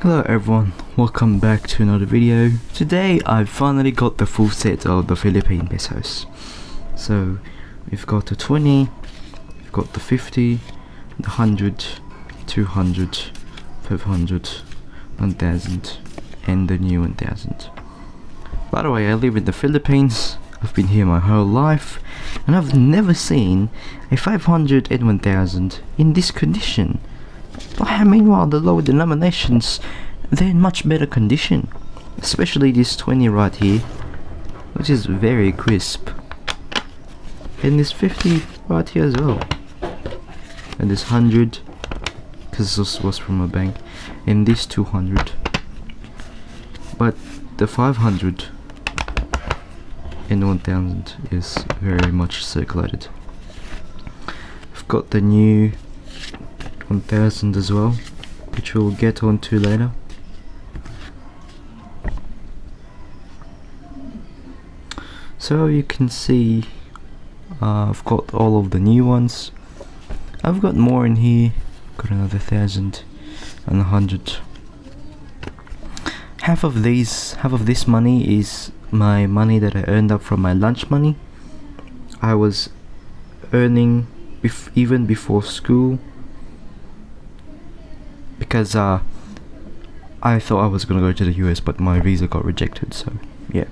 Hello everyone, welcome back to another video. Today I finally got the full set of the Philippine pesos. So we've got the 20, we've got the 50, the 100, 200, 500, 1000 and the new 1000. By the way, I live in the Philippines. I've been here my whole life and I've never seen a 500 and 1000 in this condition. Meanwhile, the lower denominations, they're in much better condition, especially this 20 right here, which is very crisp, and this 50 right here as well, and this 100, because this was from a bank, and this 200, but the 500 and 1000 is very much circulated. I've got the new 1000 as well, which we'll get onto later. So you can see I've got all of the new ones. I've got more in here, got another 1000 and 100. Half of this money is my money that I earned up from my lunch money. I was earning even before school, because I thought I was gonna go to the US, but my visa got rejected, so yeah.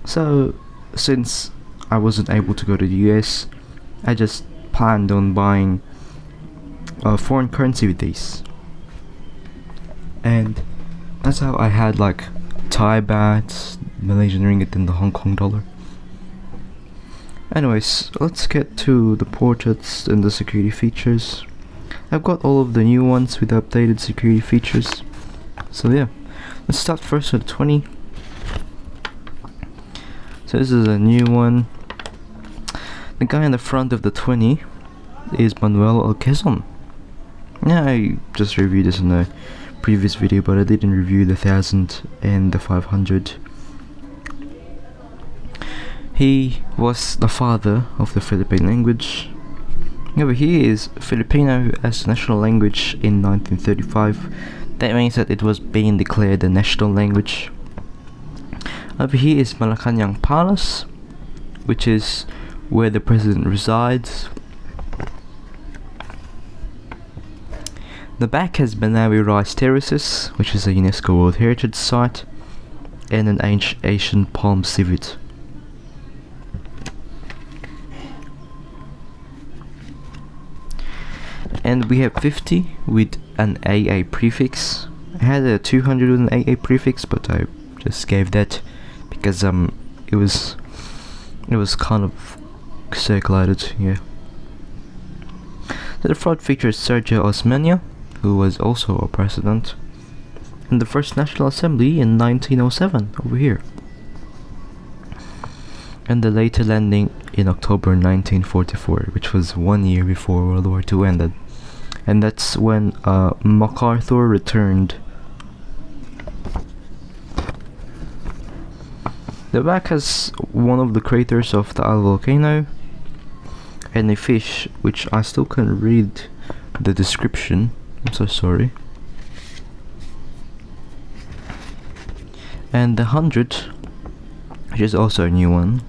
So since I wasn't able to go to the US, I just planned on buying foreign currency with these, and that's how I had like Thai baht, Malaysian ringgit and the Hong Kong dollar. Anyways, let's get to the portraits and the security features. I've got all of the new ones with the updated security features. So yeah, let's start first with 20. So this is a new one. The guy in the front of the 20 is Manuel Quezon. Yeah, I just reviewed this in a previous video, but I didn't review the 1000 and the 500. He was the father of the Philippine language. Over here is Filipino as national language in 1935. That means that it was being declared a national language. Over here is Malacanang Palace, which is where the president resides. The back has Banawi Rice Terraces, which is a UNESCO World Heritage Site, and an ancient Asian palm civet. And we have 50 with an AA prefix. I had a 200 with an AA prefix, but I just gave that because it was kind of circulated, yeah. So the front features Sergio Osmeña, who was also a president, and the first National Assembly in 1907 over here, and the later landing in October 1944, which was 1 year before World War II ended. And that's when MacArthur returned. The back has one of the craters of the Isle volcano and a fish, which I still can't read the description. I'm so sorry. And the 100, which is also a new one.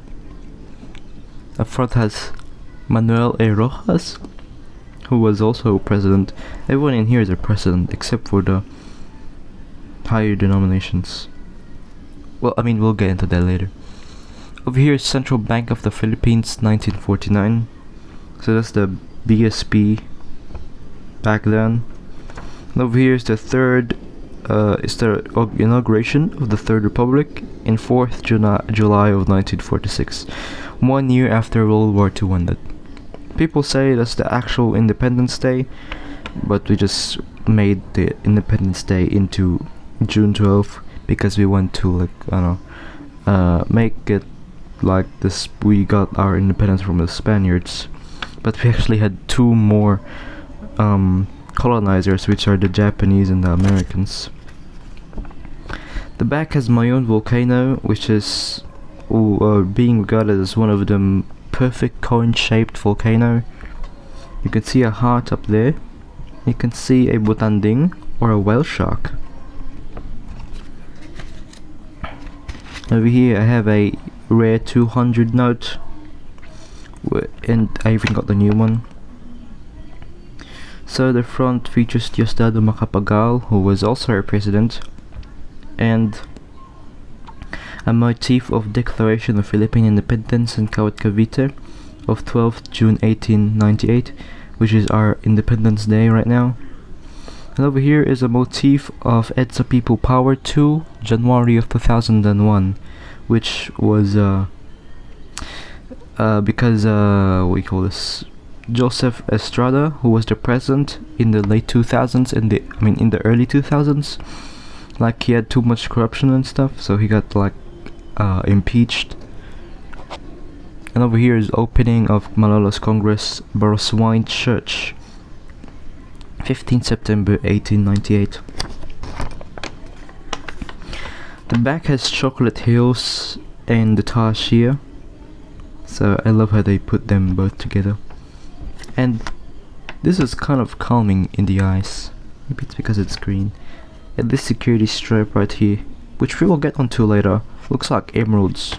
Up front has Manuel A. Rojas, who was also president. Everyone in here is a president except for the higher denominations. Well, I mean, we'll get into that later. Over here is Central Bank of the Philippines, 1949. So that's the BSP back then. And over here is the inauguration of the Third Republic in 4th July of 1946, 1 year after World War II ended. People say that's the actual Independence Day, but we just made the Independence Day into June 12th because we want to, like, I don't know, make it like this. We got our independence from the Spaniards, but we actually had two more colonizers, which are the Japanese and the Americans. The back has Mayon volcano, which is being regarded as one of the perfect cone-shaped volcano. You can see a heart up there. You can see a butanding or a whale shark. Over here I have a rare 200 note, and I even got the new one. So the front features Diosdado Macapagal, who was also a president, and a motif of Declaration of Philippine Independence in Kawit Cavite of 12th June 1898, which is our Independence Day right now. And over here is a motif of EDSA People Power 2, January of 2001, which was because what we call this, Joseph Estrada, who was the president in the late 2000s, in the early 2000s, like he had too much corruption and stuff, so he got like impeached. And over here is opening of Malolos Congress Baroswine Church, 15 September 1898. The back has chocolate hills and the tarsier, so I love how they put them both together. And this is kind of calming in the eyes, maybe it's because it's green. And this security stripe right here, which we will get onto later, looks like emeralds.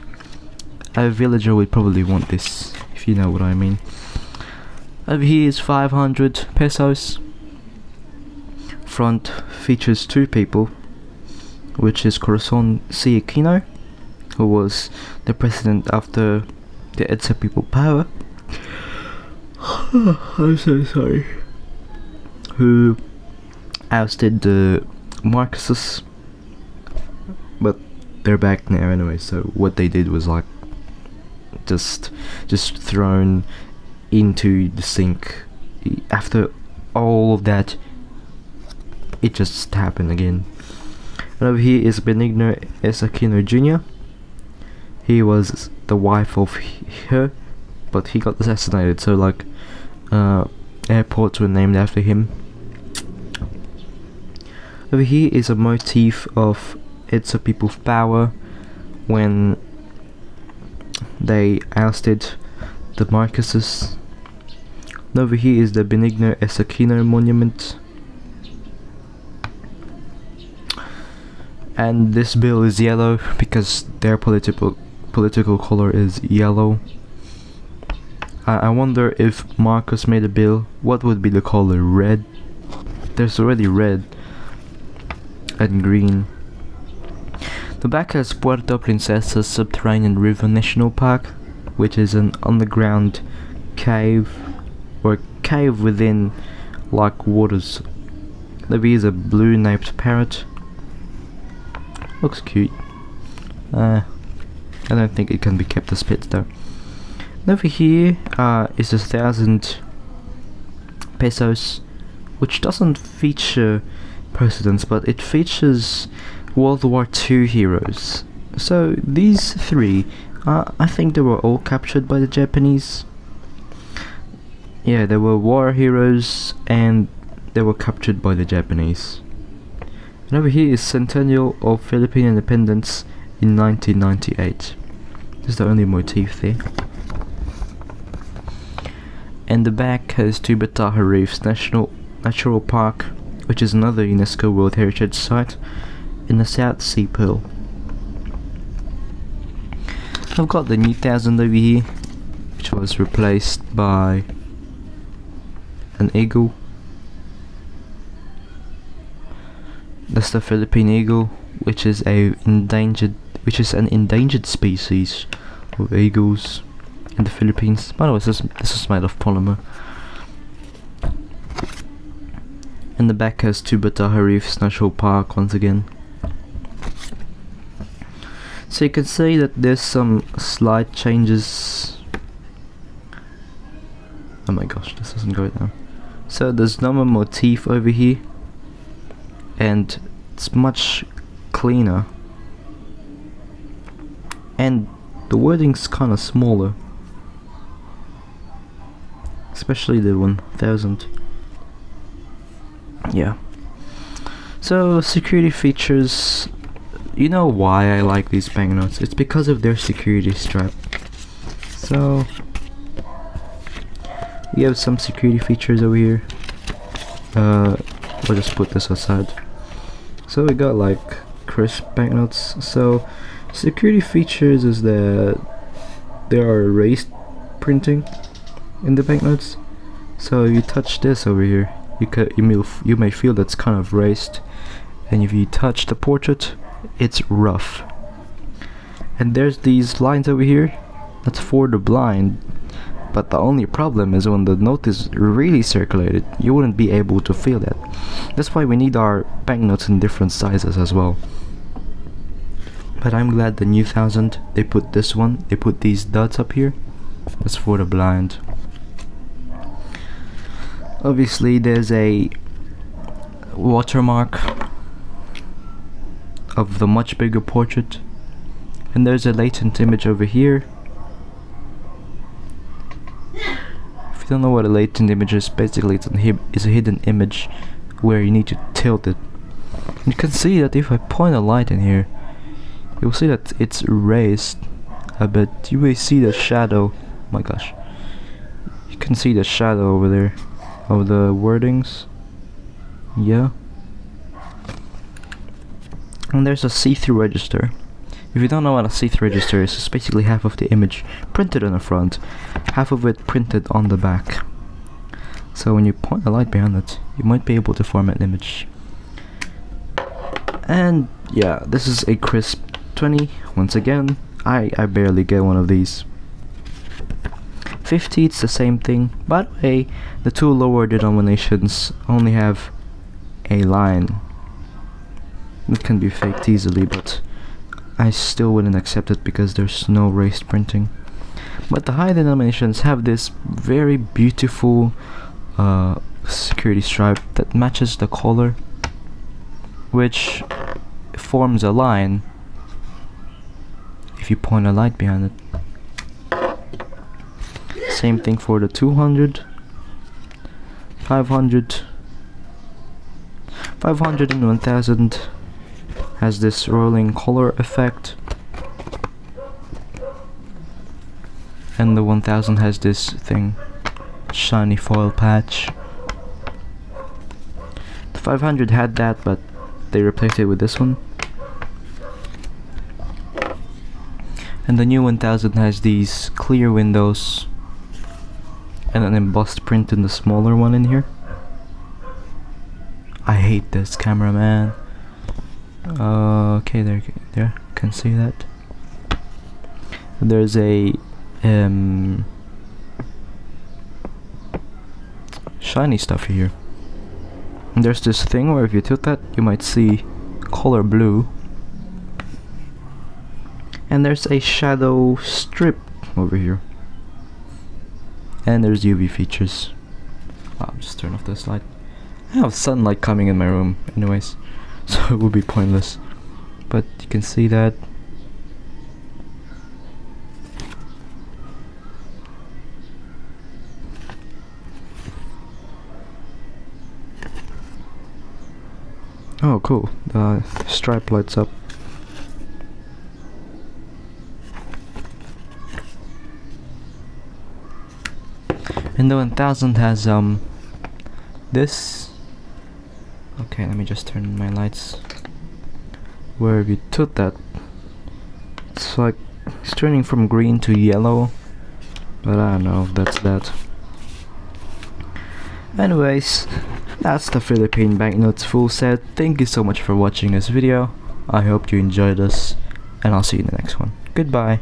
A villager would probably want this, if you know what I mean. Over here is 500 pesos. Front features two people, which is Corazon C. Aquino, who was the president after the EDSA People Power. I'm so sorry. Who ousted the Marxists, but they're back now anyway. So what they did was like just thrown into the sink. After all of that, it just happened again. And over here is Benigno S. Aquino Jr. He was the wife of her, but he got assassinated, so like airports were named after him. Over here is a motif of EDSA People Power when they ousted the Marxists. And over here is the Benigno S. Aquino monument. And this bill is yellow because their political color is yellow. I wonder if Marcos made a bill, what would be the color? Red? There's already red and green. The back has Puerto Princesa Subterranean River National Park, which is an underground cave, or cave within like waters. There is a blue napped parrot. Looks cute. I don't think it can be kept as pets though. And over here is 1,000 pesos, which doesn't feature presidents, but it features World War II heroes. So these three, I think they were all captured by the Japanese. Yeah, they were war heroes and they were captured by the Japanese. And over here is Centennial of Philippine Independence in 1998. This is the only motif there. And the back has Tubataha Reefs Natural Park, which is another UNESCO World Heritage Site in the South Sea Pearl. I've got the new 1000 over here, which was replaced by an eagle. That's the Philippine eagle, which is an endangered species of eagles in the Philippines. By the way, this is made of polymer. And the back has Tubataha Reefs National Park once again. So you can see that there's some slight changes. Oh my gosh, this doesn't go down. So there's no more motif over here, and it's much cleaner, and the wording's kinda smaller, especially the 1000. Yeah. So security features, you know why I like these banknotes? It's because of their security strap. So we have some security features over here. We'll just put this aside. So we got like crisp banknotes. So Security features is that there are erased printing in the banknotes. So if you touch this over here, you may feel that's kind of raised, and if you touch the portrait, it's rough. And there's these lines over here, that's for the blind. But the only problem is when the note is really circulated, you wouldn't be able to feel that. That's why we need our banknotes in different sizes as well. But I'm glad the new 1000, they put this one, they put these dots up here. That's for the blind. Obviously there's a watermark of the much bigger portrait. And there's a latent image over here. If you don't know what a latent image is, basically it's a hidden image where you need to tilt it. You can see that if I point a light in here, you'll see that it's raised a bit. You may see the shadow. Oh my gosh, you can see the shadow over there of the wordings. Yeah. And there's a see-through register. If you don't know what a see-through register is, it's basically half of the image printed on the front, half of it printed on the back. So when you point a light behind it, you might be able to form an image. And yeah, this is a crisp 20. Once again, I barely get one of these. 50, it's the same thing. By the way, the two lower denominations only have a line. It can be faked easily, but I still wouldn't accept it because there's no raised printing. But the high denominations have this very beautiful security stripe that matches the color, which forms a line if you point a light behind it. Same thing for the 200, 500, 500 and 1000 has this rolling color effect, and the 1000 has this thing, shiny foil patch. The 500 had that, but they replaced it with this one. And the new 1000 has these clear windows and an embossed print in the smaller one in here. I hate this camera, man. Okay, there, can see that. There's a shiny stuff here. And there's this thing where if you tilt that, you might see color blue. And there's a shadow strip over here. And there's UV features. I'll just turn off this light. I have sunlight coming in my room anyways, so it would be pointless. But you can see that. Oh cool, the stripe lights up. And the 1000 has this. Okay, let me just turn on my lights. Where if you took that, it's like it's turning from green to yellow, but I don't know if that's that. Anyways, that's the Philippine banknotes full set. Thank you so much for watching this video. I hope you enjoyed this, and I'll see you in the next one. Goodbye.